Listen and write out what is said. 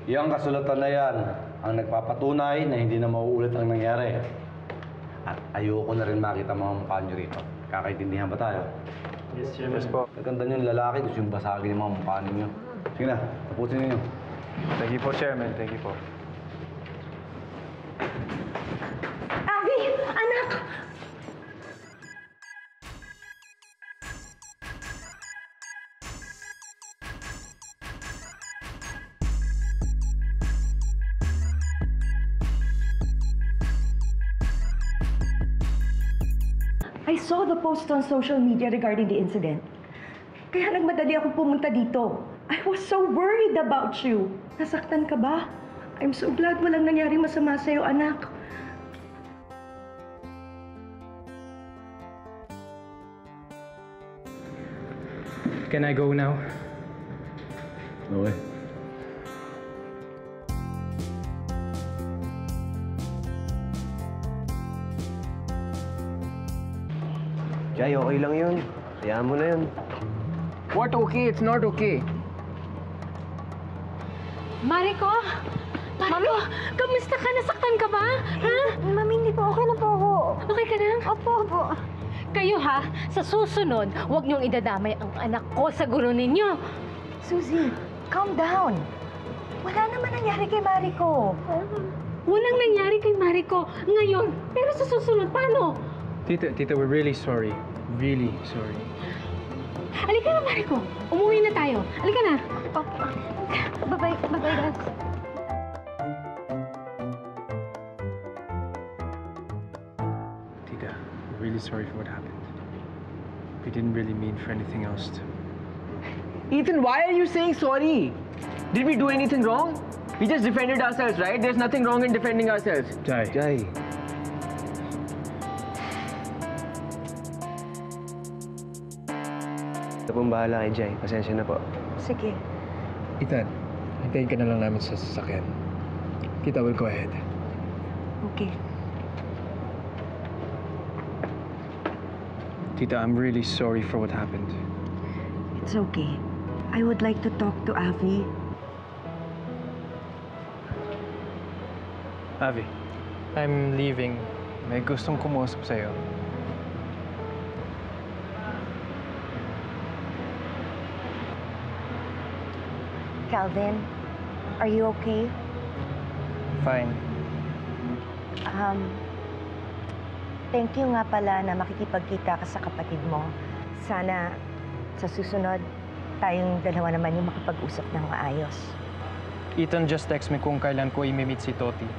Yang kasulatan na yan ang nagpapatunay na hindi na mauulit ang nangyari. At ayoko na rin makita mga mukha nyo rito. Kakaintindihan ba tayo? Yes, Chairman. Yes po. Naganda nyo yung lalaki, gusto yung basagin yung mga mukha ninyo. Sige na, tapusin ninyo. Thank you po, Chairman. Thank you po. Abby! Anak! I saw the post on social media regarding the incident. Kaya nagmadali akong pumunta dito. I was so worried about you. Nasaktan ka ba? I'm so glad walang nangyari masama sa'yo, anak. Can I go now? Okay. Jai, okay lang yun. Hayaan mo na yun. What okay? It's not okay. Mariko! Mariko! Kamusta ka? Nasaktan ka ba? Ha? Mami, hindi po. Okay na po ako. Okay ka na? Opo, opo. Kayo ha, sa susunod, huwag niyong idadamay ang anak ko sa gulo ninyo. Suzy, calm down. Wala naman nangyari kay Mariko. Walang nangyari kay Mariko ngayon. Pero sa susunod, paano? Tita, we're really sorry. Really sorry. Halika na, Mariko. Umuwi na tayo. Halika na. Bye-bye. Bye-bye, Dad. Tita, we're really sorry for what happened. We didn't really mean for anything else to... Ethan, why are you saying sorry? Did we do anything wrong? We just defended ourselves, right? There's nothing wrong in defending ourselves. Jai. Jai. Ito pong bahala kay Jai. Pasensya na po. Sige. Ethan, hintayin ka na lang namin sa sasakyan. Tita, will go ahead. Okay. Tita, I'm really sorry for what happened. It's okay. I would like to talk to Avi. Avi, I'm leaving. May gustong kumuusap sa'yo. Calvin, are you okay? Fine. Thank you nga pala na makikipagkita ka sa kapatid mo. Sana sa susunod, tayong dalawa naman yung makapag-usap ng maayos. Ethan just text me kung kailan ko i-meet si Toti.